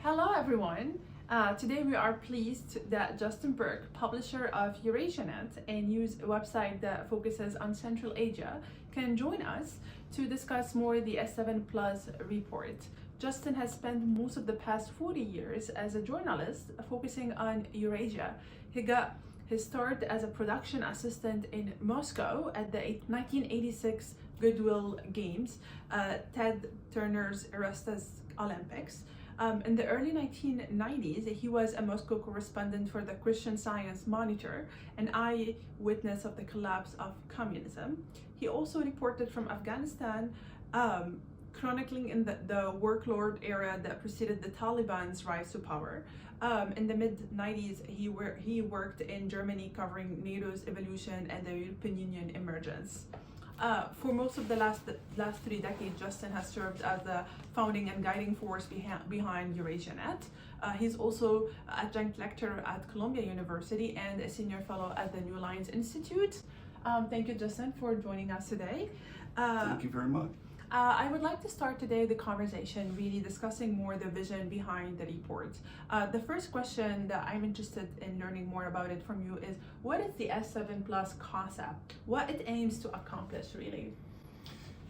Hello everyone. Today we are pleased that Justin Burke, publisher of EurasiaNet, a news website that focuses on Central Asia, can join us to discuss more the S7 Plus report. Justin has spent most of the past 40 years as a journalist focusing on Eurasia. He got his start as a production assistant in Moscow at the 1986 Goodwill Games, Ted Turner's Eras Olympics. In the early 1990s, he was a Moscow correspondent for the Christian Science Monitor, an eyewitness of the collapse of communism. He also reported from Afghanistan, chronicling in the workload era that preceded the Taliban's rise to power. In the mid-90s, he worked in Germany covering NATO's evolution and the European Union emergence. For most of the last 3 decades, Justin has served as the founding and guiding force behind EurasiaNet. He's also adjunct lecturer at Columbia University and a senior fellow at the New Lines Institute. Thank you, Justin, for joining us today. Thank you very much. I would like to start today the conversation really discussing more the vision behind the report. The first question that I'm interested in learning more about it from you is, what is the S7 Plus concept? What it aims to accomplish, really?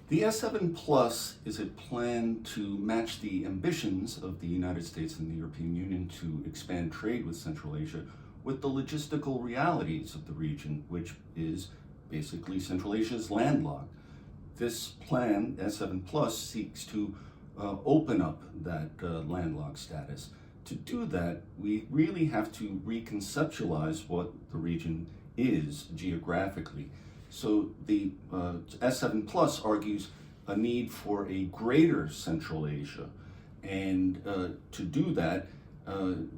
The S7 Plus is a plan to match the ambitions of the United States and the European Union to expand trade with Central Asia with the logistical realities of the region, which is basically Central Asia's landlocked. This plan, S7 Plus, seeks to open up that landlocked status. To do that, we really have to reconceptualize what the region is geographically. So the S7 Plus argues a need for a greater Central Asia. And to do that,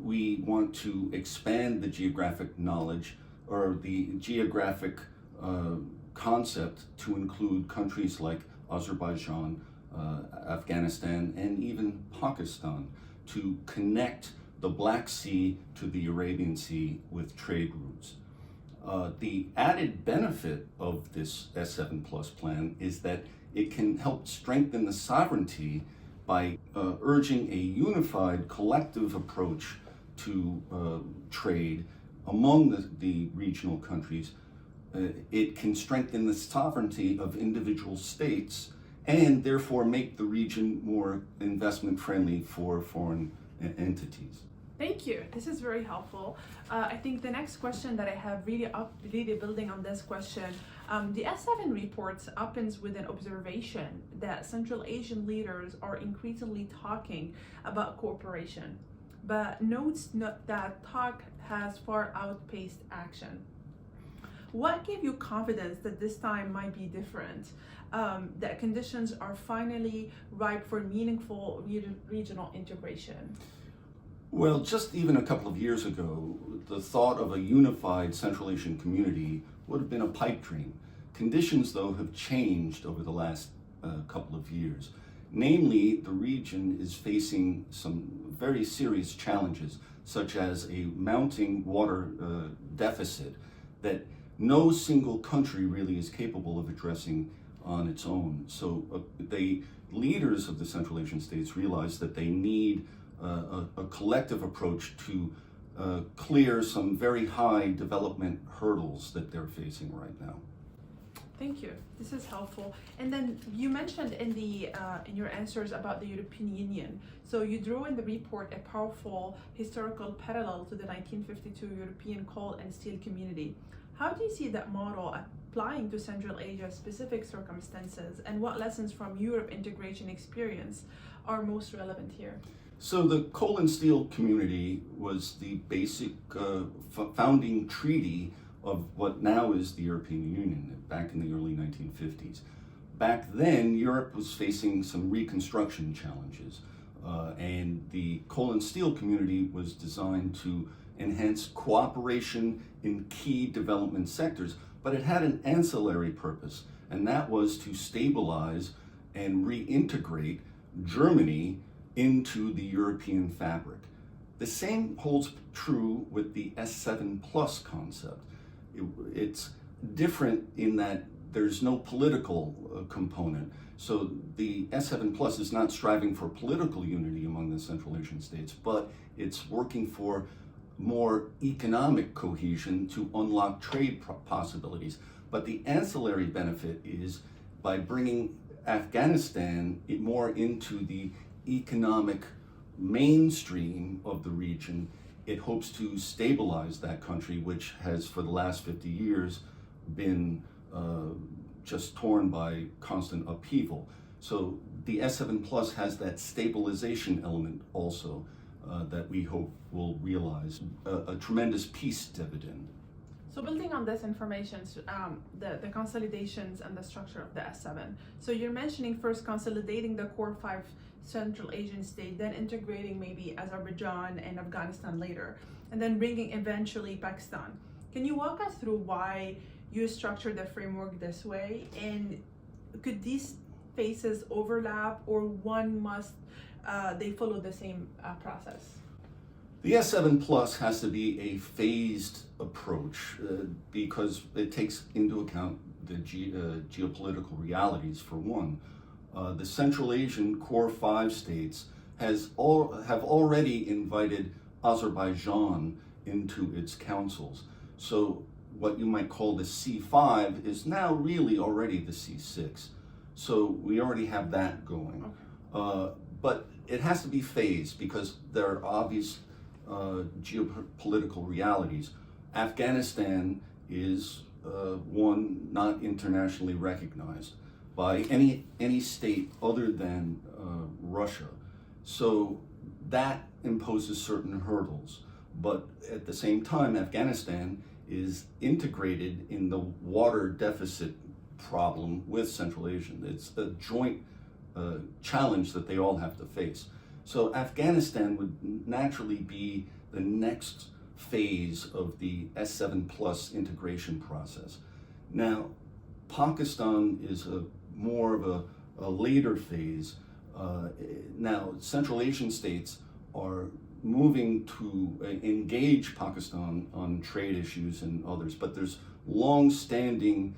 we want to expand the geographic knowledge or the geographic concept to include countries like Azerbaijan, Afghanistan, and even Pakistan, to connect the Black Sea to the Arabian Sea with trade routes. The added benefit of this S7 Plus plan is that it can help strengthen the sovereignty by urging a unified collective approach to trade among the regional countries. It can strengthen the sovereignty of individual states and therefore make the region more investment friendly for foreign entities. Thank you. This is very helpful. I think the next question that I have really building on this question, the S7 reports opens with an observation that Central Asian leaders are increasingly talking about cooperation, but notes that talk has far outpaced action. What gave you confidence that this time might be different, that conditions are finally ripe for meaningful regional integration? Well, just even a couple of years ago, the thought of a unified Central Asian community would have been a pipe dream. Conditions, though, have changed over the last couple of years. Namely, the region is facing some very serious challenges, such as a mounting water deficit that no single country really is capable of addressing on its own. So the leaders of the Central Asian states realize that they need a collective approach to clear some very high development hurdles that they're facing right now. Thank you. This is helpful. And then you mentioned in your answers about the European Union. So you drew in the report a powerful historical parallel to the 1952 European coal and steel community. How do you see that model applying to Central Asia's specific circumstances, and what lessons from Europe integration experience are most relevant here? So the coal and steel community was the basic founding treaty of what now is the European Union back in the early 1950s. Back then, Europe was facing some reconstruction challenges, and the coal and steel community was designed to enhance cooperation in key development sectors, but it had an ancillary purpose, and that was to stabilize and reintegrate Germany into the European fabric. The same holds true with the S7 Plus concept. It's different in that there's no political component. So the S7 Plus is not striving for political unity among the Central Asian states, but it's working for more economic cohesion to unlock trade possibilities. But the ancillary benefit is by bringing Afghanistan more into the economic mainstream of the region, it hopes to stabilize that country, which has for the last 50 years been just torn by constant upheaval. So the S7 Plus has that stabilization element also that we hope will realize a tremendous peace dividend. So building on this information, the consolidations and the structure of the S7. So you're mentioning first consolidating the core 5 Central Asian states, then integrating maybe Azerbaijan and Afghanistan later, and then bringing eventually Pakistan. Can you walk us through why you structured the framework this way, and could these phases overlap, or one must they follow the same process? The S7 Plus has to be a phased approach because it takes into account the geopolitical realities. For one, the Central Asian core 5 states have already invited Azerbaijan into its councils. So what you might call the C5 is now really already the C6. So we already have that going. Okay. But it has to be phased because there are obvious geopolitical realities. Afghanistan is one not internationally recognized by any state other than Russia. So that imposes certain hurdles. But at the same time, Afghanistan is integrated in the water deficit problem with Central Asia. It's a joint challenge that they all have to face. So Afghanistan would naturally be the next phase of the S7 Plus integration process. Now, Pakistan is more of a later phase. Now, Central Asian states are moving to engage Pakistan on trade issues and others, but there's long-standing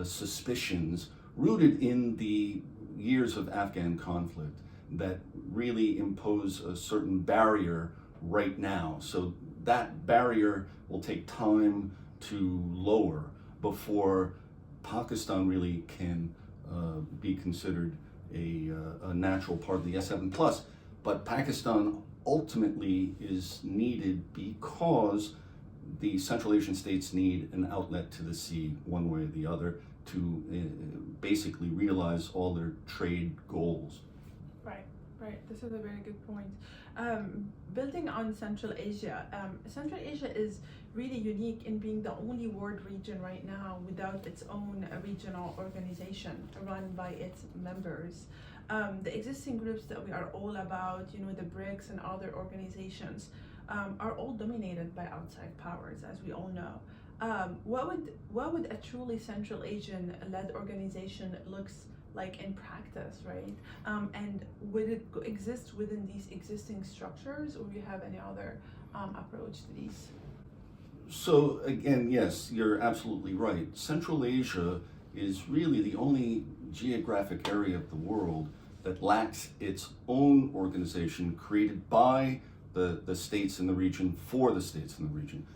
suspicions rooted in the years of Afghan conflict that really impose a certain barrier right now. So that barrier will take time to lower before Pakistan really can be considered a natural part of the S7 Plus. But Pakistan ultimately is needed because the Central Asian states need an outlet to the sea one way or the other to basically realize all their trade goals. Right. This is a very good point. Building on Central Asia, Central Asia is really unique in being the only world region right now without its own regional organization run by its members. The existing groups that we are all about, the BRICS and other organizations, are all dominated by outside powers, as we all know. What would a truly Central Asian led organization looks like in practice, right? And would it exist within these existing structures, or do you have any other approach to these? So again, yes, you're absolutely right. Central Asia is really the only geographic area of the world that lacks its own organization created by the states in the region for the states in the region.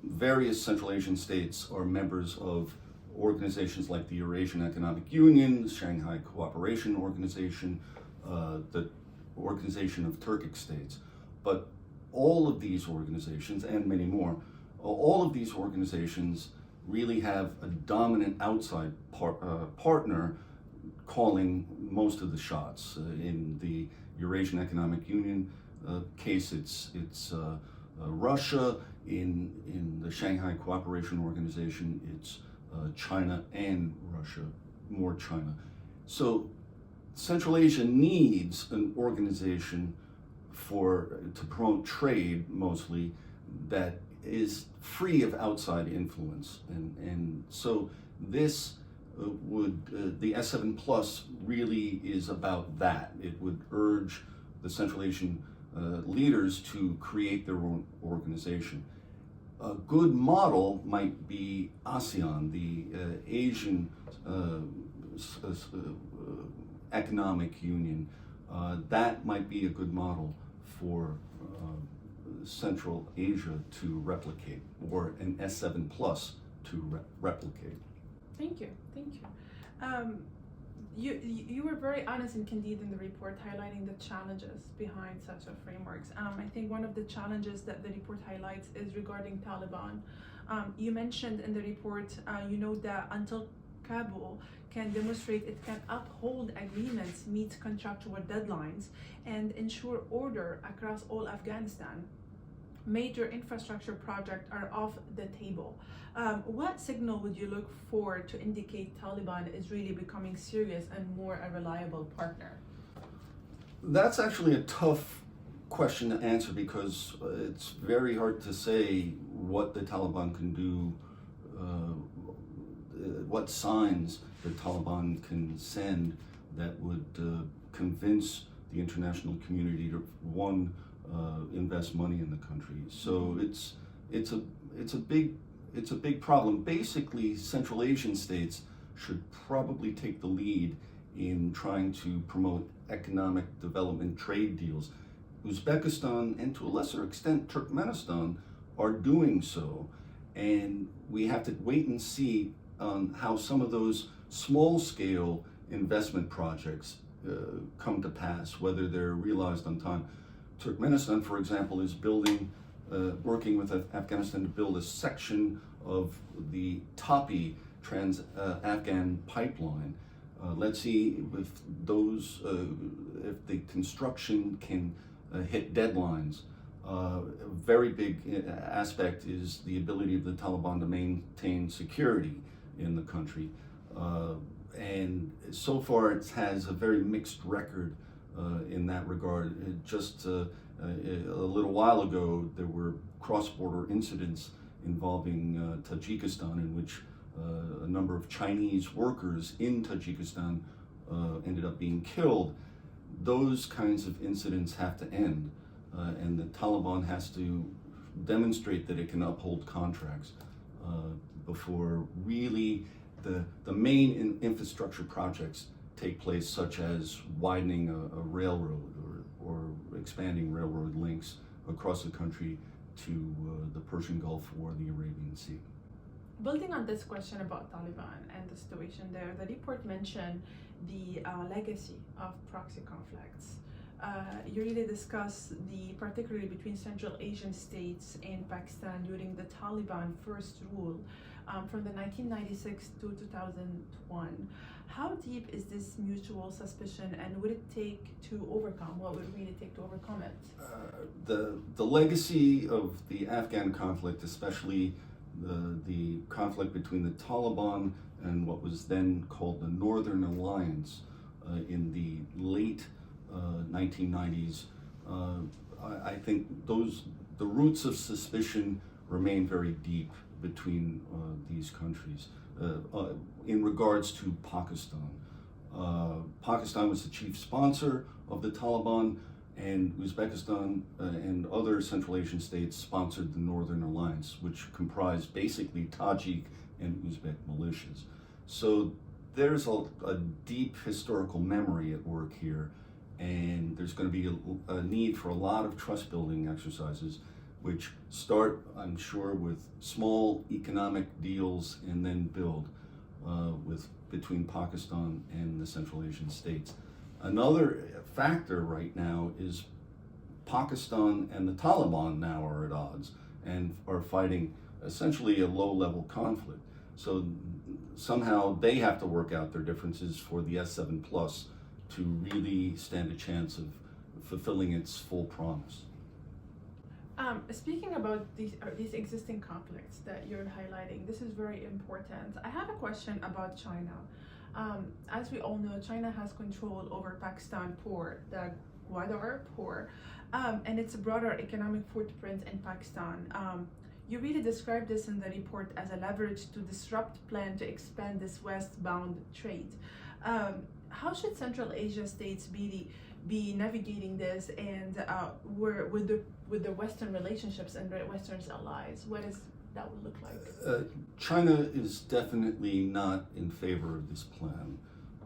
Various Central Asian states are members of organizations like the Eurasian Economic Union, the Shanghai Cooperation Organization, the Organization of Turkic States. But all of these organizations, and many more, all of these organizations really have a dominant outside partner calling most of the shots. In the Eurasian Economic Union case, it's Russia. In the Shanghai Cooperation Organization, it's China and Russia, more China. So Central Asia needs an organization to promote trade mostly that is free of outside influence. And so this the S7 Plus really is about that. It would urge the Central Asian leaders to create their own organization. A good model might be ASEAN, the Asian economic union, that might be a good model for Central Asia to replicate, or an S7 plus to replicate. Thank you, thank you. You were very honest and candid in the report, highlighting the challenges behind such a frameworks. I think one of the challenges that the report highlights is regarding Taliban. You mentioned in the report, you know that until Kabul can demonstrate it can uphold agreements, meet contractual deadlines, and ensure order across all Afghanistan, major infrastructure projects are off the table. What signal would you look for to indicate Taliban is really becoming serious and more a reliable partner? That's actually a tough question to answer because it's very hard to say what the Taliban can do, what signs the Taliban can send that would convince the international community to, one, invest money in the country. So it's a big problem. Basically, Central Asian states should probably take the lead in trying to promote economic development trade deals. Uzbekistan and to a lesser extent Turkmenistan are doing so, and we have to wait and see how some of those small-scale investment projects come to pass, whether they're realized on time. Turkmenistan, for example, is working with Afghanistan to build a section of the Tapi trans-Afghan pipeline. Let's see if if the construction can hit deadlines. A very big aspect is the ability of the Taliban to maintain security in the country. And so far it has a very mixed record in that regard. Just a little while ago, there were cross-border incidents involving Tajikistan in which a number of Chinese workers in Tajikistan ended up being killed. Those kinds of incidents have to end, and the Taliban has to demonstrate that it can uphold contracts before really the main infrastructure projects take place, such as widening a railroad or expanding railroad links across the country to the Persian Gulf or the Arabian Sea. Building on this question about Taliban and the situation there, the report mentioned the legacy of proxy conflicts. You really discuss particularly between Central Asian states and Pakistan during the Taliban first rule from the 1996 to 2001. How deep is this mutual suspicion, and what would it take to overcome? What would it really take to overcome it? The legacy of the Afghan conflict, especially the conflict between the Taliban and what was then called the Northern Alliance in the late 1990s, I think the roots of suspicion remain very deep between these countries. In regards to Pakistan, Pakistan was the chief sponsor of the Taliban, and Uzbekistan and other Central Asian states sponsored the Northern Alliance, which comprised basically Tajik and Uzbek militias. So there's a deep historical memory at work here, and there's going to be a need for a lot of trust building exercises, which start, I'm sure, with small economic deals and then build between Pakistan and the Central Asian states. Another factor right now is Pakistan and the Taliban now are at odds and are fighting essentially a low-level conflict. So somehow they have to work out their differences for the S7 Plus to really stand a chance of fulfilling its full promise. Speaking about these existing conflicts that you're highlighting, this is very important. I have a question about China. As we all know, China has control over Pakistan port, the Gwadar port, and its broader economic footprint in Pakistan. You really described this in the report as a leverage to disrupt plan to expand this westbound trade. How should Central Asia states be navigating this, and with the Western relationships and the Western allies? What does that would look like? China is definitely not in favor of this plan.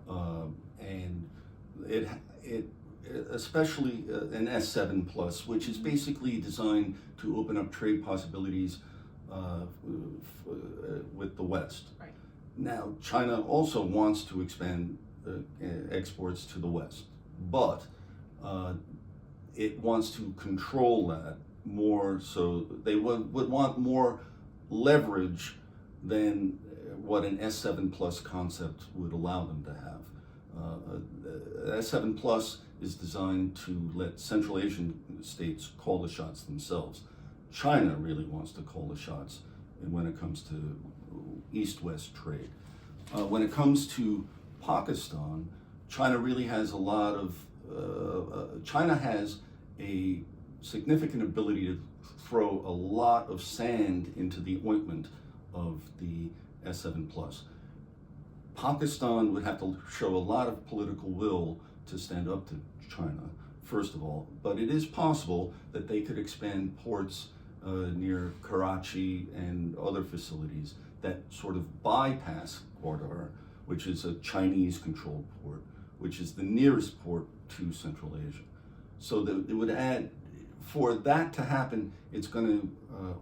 and it especially an S7 plus, which is basically designed to open up trade possibilities with the West. Right. Now, China also wants to expand exports to the West, but it wants to control that more, so they would want more leverage than what an S7 plus concept would allow them to have. S7 plus is designed to let Central Asian states call the shots themselves. China really wants to call the shots when it comes to East-West trade. When it comes to Pakistan, China really has a lot of, China has a significant ability to throw a lot of sand into the ointment of the S7 plus. Pakistan would have to show a lot of political will to stand up to China, first of all, but it is possible that they could expand ports near Karachi and other facilities that sort of bypass Gwadar, which is a Chinese-controlled port, which is the nearest port to Central Asia. So that it would add, for that to happen, it's going to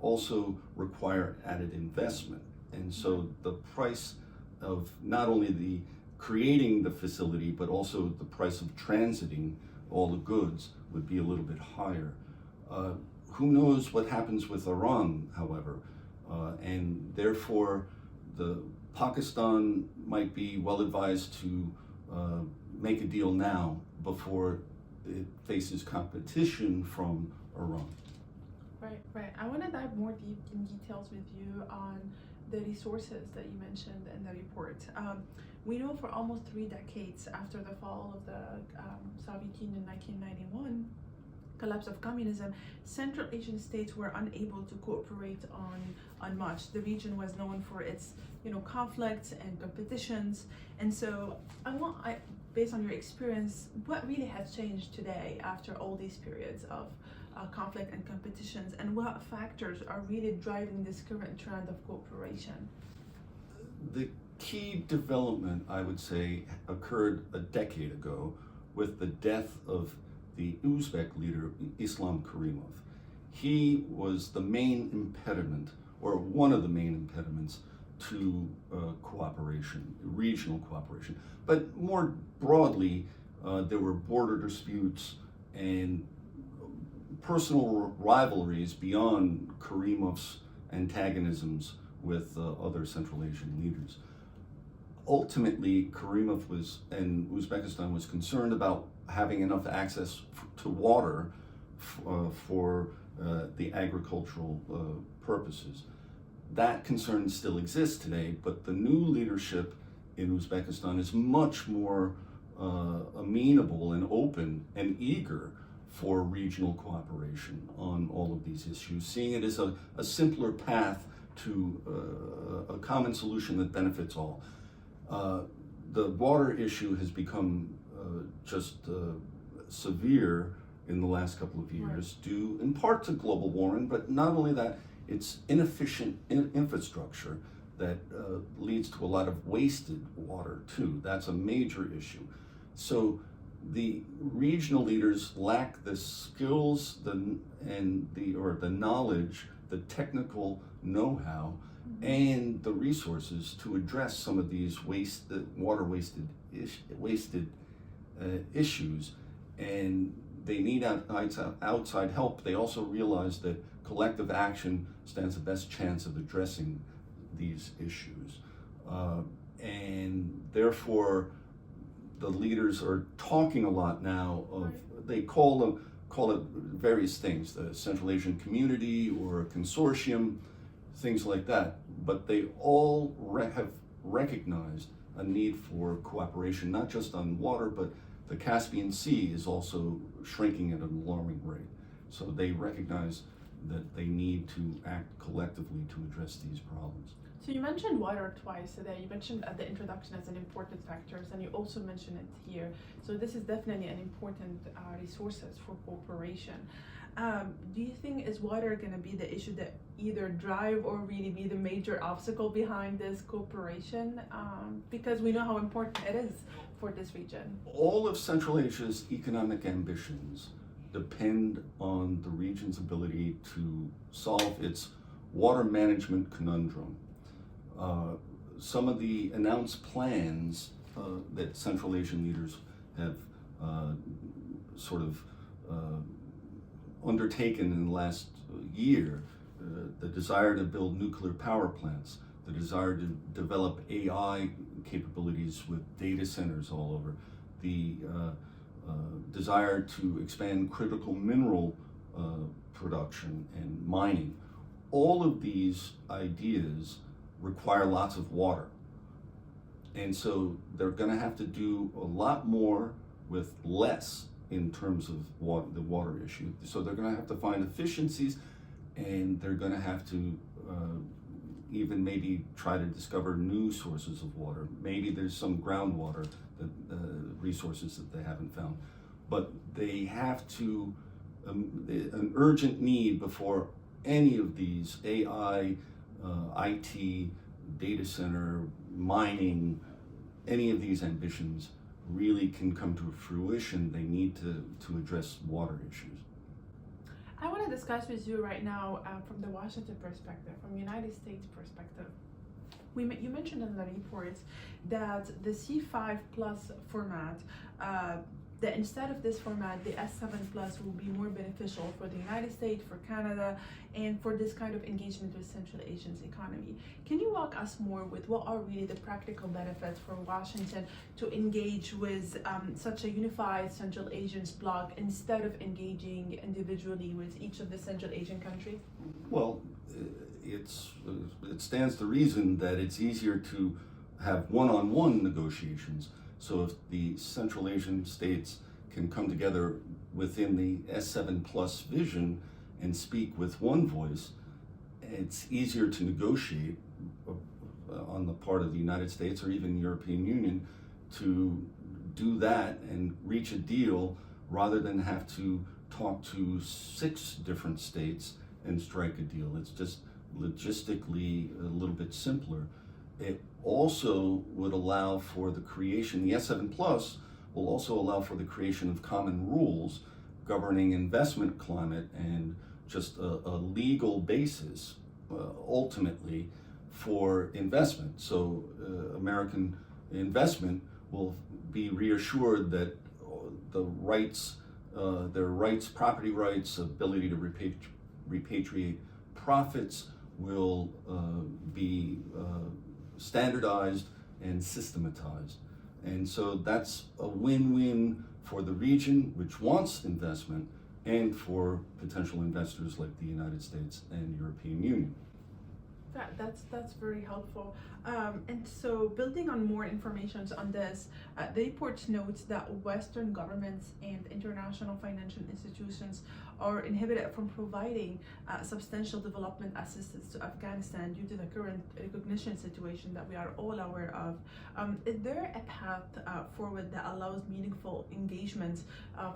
also require added investment. And so the price of not only the creating the facility, but also the price of transiting all the goods would be a little bit higher. Who knows what happens with Iran, however, and therefore the Pakistan might be well advised to make a deal now before it faces competition from Iran. Right. I want to dive more deep in details with you on the resources that you mentioned in the report. We know for almost 3 decades after the fall of the Soviet Union in 1991, collapse of communism, Central Asian states were unable to cooperate on much. The region was known for its, conflicts and competitions. And so based on your experience, what really has changed today after all these periods of conflict and competitions, and what factors are really driving this current trend of cooperation? The key development, I would say, occurred a decade ago with the death of the Uzbek leader, Islam Karimov. He was the main impediment, or one of the main impediments, to cooperation, regional cooperation. But more broadly, there were border disputes and personal rivalries beyond Karimov's antagonisms with other Central Asian leaders. Ultimately, Karimov and Uzbekistan was concerned about having enough access to water for the agricultural purposes. That concern still exists today, but the new leadership in Uzbekistan is much more amenable and open and eager for regional cooperation on all of these issues, seeing it as a simpler path to a common solution that benefits all. The water issue has become just severe in the last couple of years, due in part to global warming, but not only that, it's inefficient infrastructure that leads to a lot of wasted water too. That's a major issue. So the regional leaders lack the skills the knowledge, the technical know-how, and the resources to address some of these water wasted issues, and they need outside help. They also realize that collective action stands the best chance of addressing these issues, and therefore the leaders are talking a lot now of, they call it various things, the Central Asian Community or a consortium, things like that, but they all have recognized a need for cooperation, not just on water, but the Caspian Sea is also shrinking at an alarming rate. So they recognize that they need to act collectively to address these problems. So you mentioned water twice today. You mentioned at the introduction as an important factor, and you also mentioned it here. So this is definitely an important resources for cooperation. Do you think is water going to be the issue that either drive or really be the major obstacle behind this cooperation? Because we know how important it is for this region? All of Central Asia's economic ambitions depend on the region's ability to solve its water management conundrum. Some of the announced plans that Central Asian leaders have sort of undertaken in the last year, the desire to build nuclear power plants, the desire to develop AI capabilities with data centers all over, the desire to expand critical mineral production and mining. All of these ideas require lots of water. And so they're going to have to do a lot more with less in terms of the water issue. So they're going to have to find efficiencies, and they're going to have to even maybe try to discover new sources of water. Maybe there's some groundwater resources that they haven't found. But they have to, an urgent need before any of these AI, IT, data center, mining, any of these ambitions really can come to fruition. They need to address water issues. I want to discuss with you right now from the Washington perspective, from United States perspective. You mentioned in the report that the C5 plus format, that instead of this format, the S7 plus will be more beneficial for the United States, for Canada, and for this kind of engagement with Central Asia's economy. Can you walk us more with what are really the practical benefits for Washington to engage with such a unified Central Asian bloc instead of engaging individually with each of the Central Asian countries? Well, it stands to reason that it's easier to have one-on-one negotiations. So if the Central Asian states can come together within the S7 plus vision and speak with one voice, it's easier to negotiate on the part of the United States or even European Union to do that and reach a deal rather than have to talk to 6 different states and strike a deal. It's just logistically a little bit simpler. It also would allow for the creation, the S7 Plus will also allow for the creation of common rules governing investment climate and just a legal basis ultimately for investment. So American investment will be reassured that the rights, their rights, property rights, ability to repatriate profits will be standardized and systematized. And so that's a win-win for the region, which wants investment, and for potential investors like the United States and European Union. That's very helpful. And so building on more information on this, the report notes that Western governments and international financial institutions are inhibited from providing substantial development assistance to Afghanistan due to the current recognition situation that we are all aware of. Is there a path forward that allows meaningful engagement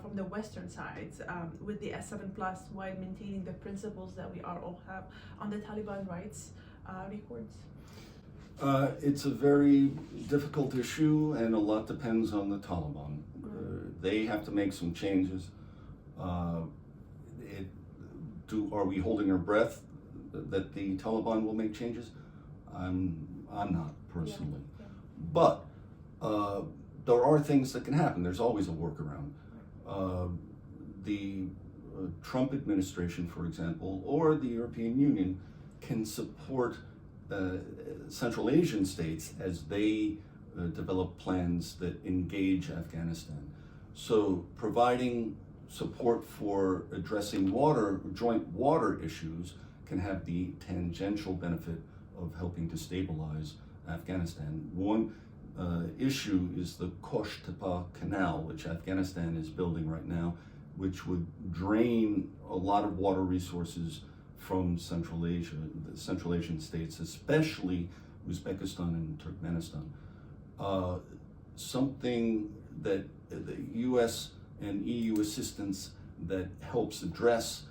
from the Western sides with the S7 Plus while maintaining the principles that we all have on the Taliban rights records? It's a very difficult issue, and a lot depends on the Taliban. They have to make some changes. Are we holding our breath that the Taliban will make changes? I'm not personally, but there are things that can happen. There's always a workaround. The Trump administration, for example, or the European Union can support Central Asian states as they develop plans that engage Afghanistan. So providing support for addressing joint water issues can have the tangential benefit of helping to stabilize Afghanistan. One issue is the Kosh Tepa Canal, which Afghanistan is building right now, which would drain a lot of water resources from Central Asia, the Central Asian states, especially Uzbekistan and Turkmenistan. Something that the US and EU assistance that helps address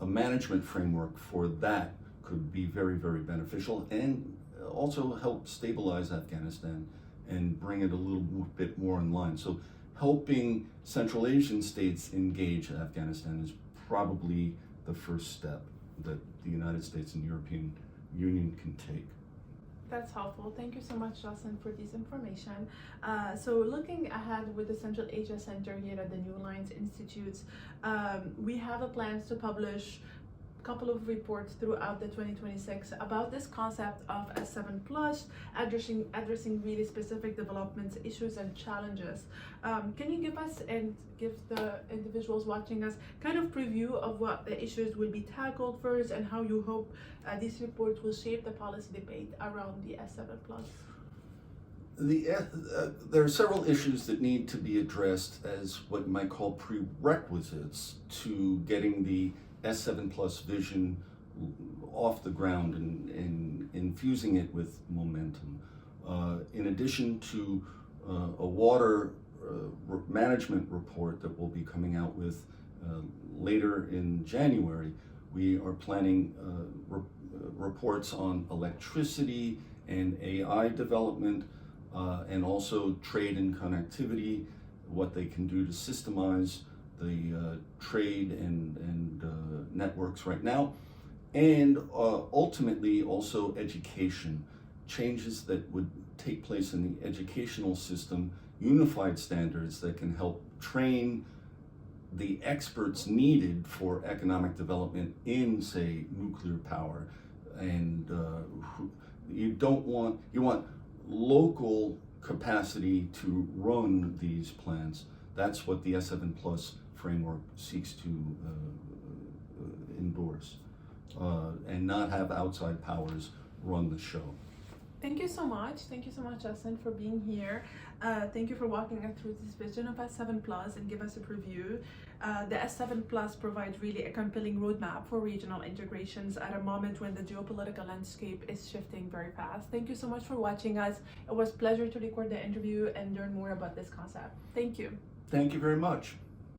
a management framework for that could be very, very beneficial and also help stabilize Afghanistan and bring it a little bit more in line. So helping Central Asian states engage Afghanistan is probably the first step that the United States and European Union can take. That's helpful. Thank you so much, Justin, for this information. So looking ahead with the Central Asia Center here at the New Lines Institute, we have a plans to publish couple of reports throughout the 2026 about this concept of S7 plus, addressing really specific developments, issues, and challenges. Can you give us and give the individuals watching us kind of preview of what the issues will be tackled first and how you hope these reports will shape the policy debate around the S7 plus? There are several issues that need to be addressed as what you might call prerequisites to getting the S7 plus vision off the ground and infusing it with momentum. In addition to a water management report that we'll be coming out with later in January, we are planning reports on electricity and AI development, and also trade and connectivity, what they can do to systemize the trade and networks right now, and ultimately also education, changes that would take place in the educational system, unified standards that can help train the experts needed for economic development in, say, nuclear power. And you want local capacity to run these plants. That's what the S7 Plus framework seeks to endorse, and not have outside powers run the show. Thank you so much. Thank you so much, Justin, for being here. Thank you for walking us through this vision of S7 Plus and give us a preview. The S7 Plus provides really a compelling roadmap for regional integrations at a moment when the geopolitical landscape is shifting very fast. Thank you so much for watching us. It was a pleasure to record the interview and learn more about this concept. Thank you. Thank you very much.